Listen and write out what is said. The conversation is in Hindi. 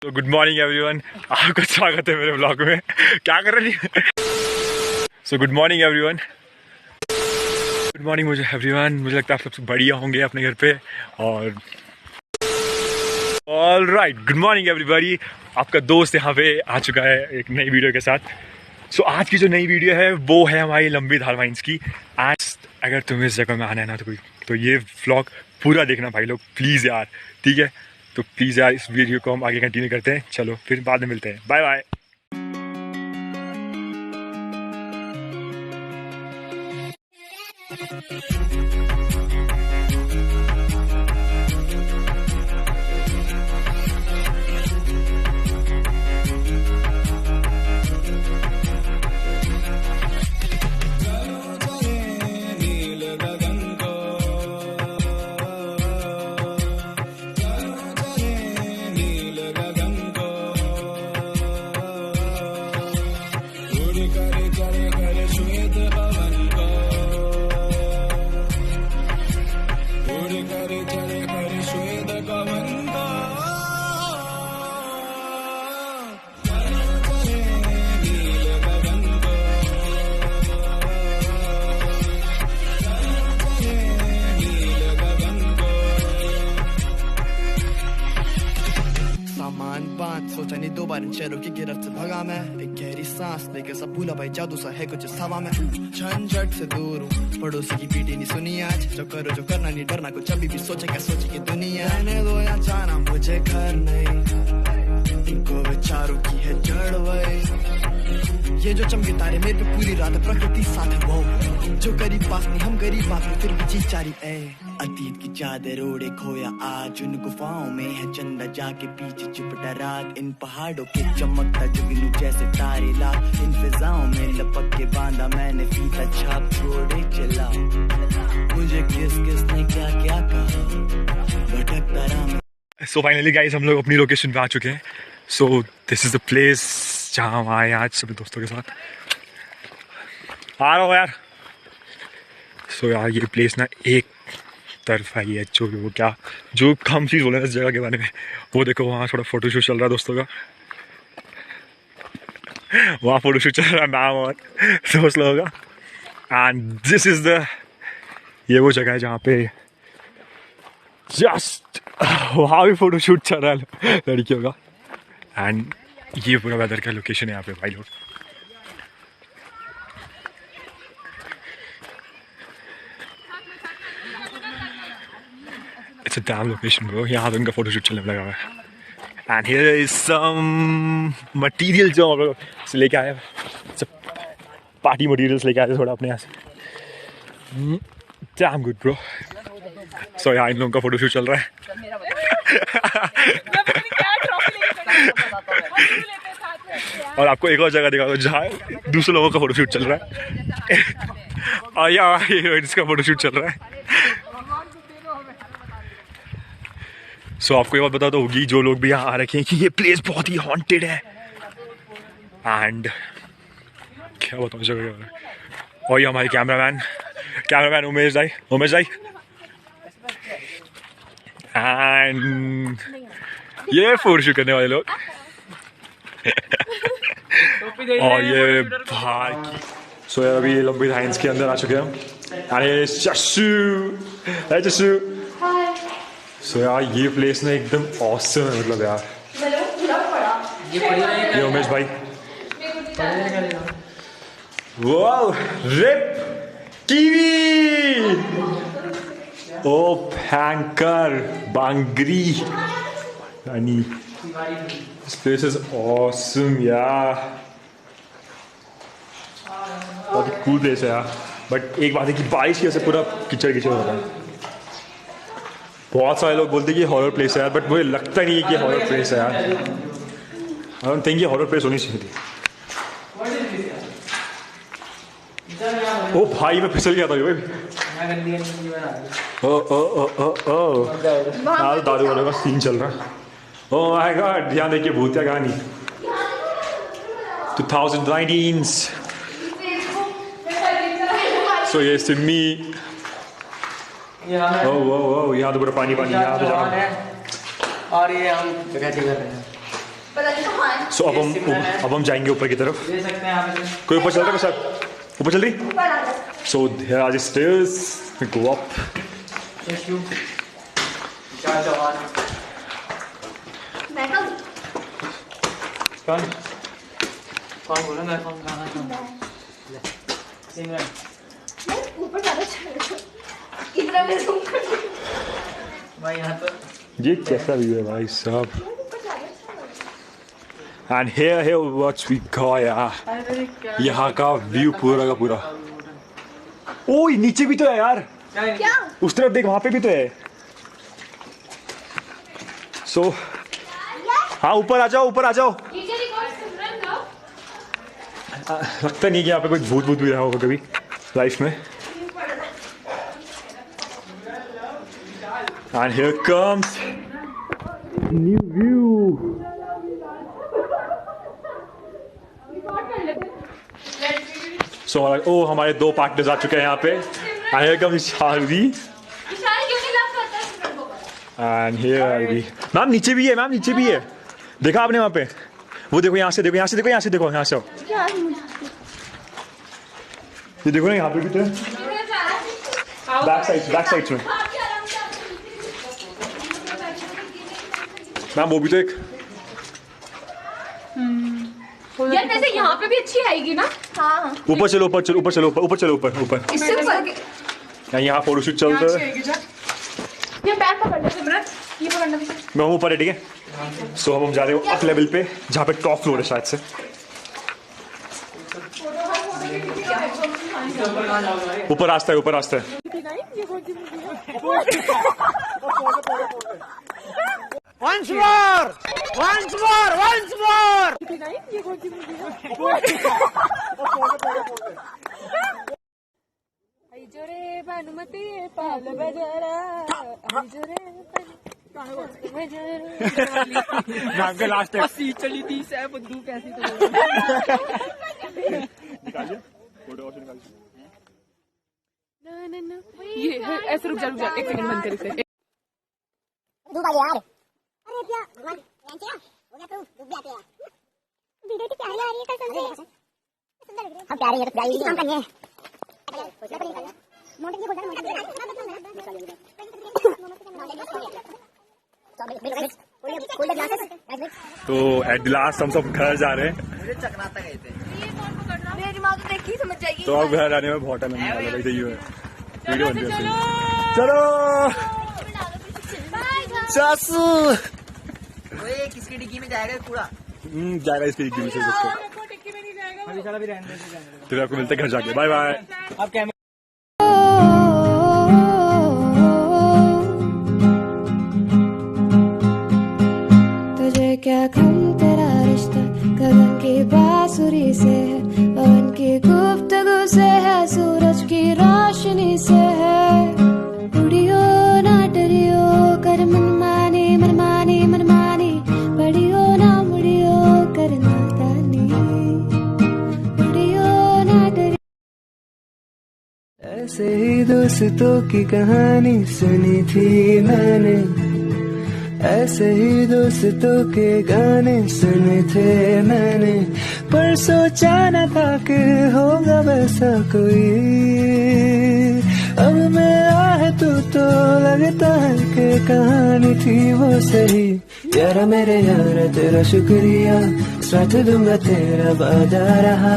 तो गुड मॉर्निंग एवरीवन, आपका स्वागत है मेरे ब्लॉग में। क्या कर रही है? So good morning everyone, good morning मुझे एवरीवन। मुझे लगता है आप सबसे बढ़िया होंगे अपने घर पे। और all right, good morning everybody. आपका दोस्त यहाँ पे आ चुका है एक नई वीडियो के साथ। सो आज की जो नई वीडियो है वो है हमारी लंबी धारवाइंस की। आज अगर तुम्हें इस जगह में आना है ना तो ये व्लॉग पूरा देखना भाई लोग, प्लीज़ यार, ठीक है? तो प्लीज़ यार इस वीडियो को हम आगे कंटिन्यू करते हैं। चलो फिर बाद में मिलते हैं, बाय बाय। सोचा नहीं दो बार इन शहरों की गिरफ्त से भगा मैं, एक गहरी सांस लेकर सब भूला भाई, जादू सा है कुछ इस हवा में। झंझट से दूर हूँ, पड़ोसी की पीटी नहीं सुनी आज, जो करो जो करना नहीं डरना, कुछ अभी भी सोचे क्या सोचे की दुनिया। रहने दो या जाना मुझे घर नहीं, इनको विचारों की है जड़ वही। ये जो चमके तारे मेरे पे पूरी रात, प्रकृति साथ है वो, जो करीब पास नहीं हम गरीब बात में फिर भी जी चारी। अतीत की चादर ओढ़े खोया आज, उन गुफाओं में है चंदा जाके पीछे चिपटा रात, इन पहाड़ों के चमकता जुगनू जैसे तारे लाख, इन फिजाओं में लपक के बांधा मैंने फीता छाप छोड़े चला। मुझे किस किस ने क्या क्या कहा, भटकता रहा। सो फाइनली गाइस हम लोग अपनी लोकेशन पे आ चुके हैं। So this is the place जहाँ हम आए आज सभी दोस्तों के साथ। आ रहा हो यार। सो यार ये प्लेस ना एक तरफ है, ये जो हम चीज़ बोले इस जगह के बारे में, वो देखो वहाँ थोड़ा फोटोशूट चल रहा है दोस्तों का। वहाँ फोटोशूट चल रहा है मैम और दोस्त लोगों का। एंड दिस इज द, ये वो जगह है जहाँ पे जस्ट वहाँ भी फोटोशूट चल रहा है लड़कियों का। एंड ये पूरा वेदर का लोकेशन है यहाँ पे भाई लोग। It's a dam location bro, यहाँ पे इनका फोटोशूट चलने लगा हुआ है। And here is some material जो हम लोग से लेके आए, पार्टी मटेरियल्स लेके आए थोड़ा अपने यहाँ से। Damn good bro. सो यहाँ इन लोगों का फोटोशूट चल रहा है। और आपको एक और जगह दिखाऊंगा जहाँ दूसरे लोगों का फोटोशूट चल रहा है। और यहाँ इसका फोटोशूट चल रहा है। सो आपको ये बात बता तो होगी जो लोग भी यहाँ आ रखे हैं कि ये प्लेस बहुत ही हॉन्टेड है। एंड क्या बताऊँ जगह। और ये हमारे कैमरामैन उमेश भाई एंड ये फोटोशूट करने वाले लोग। और ये बाहर की। सो यार अभी लंबी धाइंस के अंदर आ चुके हैं। अरे जस्सू सो यार ये प्लेस ना एकदम ऑसम है, मतलब यार। ये उमेश भाई, वाओ रिप कीवी, ओ हैंकर बांगरी यानी दिस प्लेस इज ऑसम यार। बहुत ही कूल प्लेस है यार। बट एक बात है कि बारिश की वजह से पूरा कीचड़ हो रहा है। बहुत सारे लोग बोलते हैं कि हॉरर प्लेस है यार, बट मुझे लगता नहीं है कि हॉरर प्लेस है यार। आई डोंट थिंक ये हॉरर प्लेस होनी चाहिए थी। ओ भाई मैं फिसल गया था भाई। दादू वालों का सीन चल रहा है। ओह माय गॉड, ध्यान देखिए भूतिया कहानी 2019। सो ये सिमी यहाँ तो पूरा पानी यहाँ तो जाना। और ये हम जगह कर रहे हैं। सो अब हम जाएंगे ऊपर की तरफ। ले सकते हैं आप इसे। कोई ऊपर चल रहा है मेरे साथ? ऊपर चल रही? सो here are the stairs. We go up. शशु चार जवान कौन कौन बोला मैं कौन गाना चाहूँगा सिमरन ऊपर ज्यादा चल इतना में zoom कर भाई यहाँ तो ये कैसा व्यू है भाई साहब। And here what we got यार, यहाँ का व्यू पूरा का पूरा। ओ नीचे भी तो है यार, क्या उस तरफ देख, वहां पे भी तो है। सो हाँ ऊपर आ जाओ, ऊपर आ जाओ। लगता नहीं कि यहाँ पे कोई भूत भूत भी रहा होगा कभी लाइफ में। And here comes new view. So हमारे दो पार्टनर्स आ चुके हैं यहाँ पे। And here comes Shardi and here भी। मैम नीचे भी है, मैम नीचे भी है, देखा आपने वहाँ पे? वो देखो, यहाँ से देखो, यहाँ से देखो, यहाँ से देखो, यहाँ से। ये देखो ना, यहाँ पे भी तो बैक साइड में। मैम वो भी तो एक यार वैसे यहाँ पे भी अच्छी आएगी ना। हाँ ऊपर चलो, ऊपर चलो, ऊपर चलो, ऊपर चलो, ऊपर। इससे ऊपर यहाँ फोटोशूट चलता है। ये पैर पकड़ ले सिमरन, ये पकड़ना भी। मैं हूँ ऊपर है, ठीक है। सो अब हम जा रहे हो अप लेवल पे, जहाँ पे टॉप फ्लोर है शायद से। ऊपर रास्ता है, ऊपर रास्ता है। Once more! जोरे भानुमती पाल बजारा नाम के लास्ट है। अस्सी चली 30 है बंदूक ऐसी तो निकालिए फोटो और निकालिए। ना ये ऐसे रुक जा एक सेकंड बंद कर इसे। डूब आ गया यार। अरे क्या भगवान लंच है हो गया, तू डूब गया यार। वीडियो की प्यारी आ रही है, कसम से सुंदर लग रही है। हम प्यारी है तो प्यारी काम करनी है। मोटे की बोल रहा तो एट द लास्ट हम सब घर जा रहे हैं। मुझे चकनाता गए थे। मेरी माँ तो देखी समझ जाएगी। तो अब घर आने में बहुत टाइम लगने वाला है। वीडियो बनती है। चलो चासू ओए किसकी डिग्गी में जाएगा कूड़ा? जाएगा इसकी डिग्गी में से सबको। अभी चला भी रहने दे। फिर आपको मिलते हैं घर जाके। Bye bye. अब कैमरा तुझे क्या कम तेरा रिश्ता गगन की बांसुरी से है, पवन की गुफ्तगू से है, सूरज की रोशनी से है। उड़ियो ना डरियो कर मनमानी मनमानी मनमानी, पड़ियो ना मुड़ियो कर नादानी, उड़ियो ना डरियो। ऐसे ही दोस्तों की कहानी सुनी थी मैंने, ऐसे ही दोस्तों के गाने सुने थे मैंने, पर सोचा न था कि होगा वैसा कोई। अब मिला है तू तो लगता है कि कहानी थी वो सही। यारा मेरे यारा तेरा शुक्रिया, साथ दूंगा तेरा वादा रहा।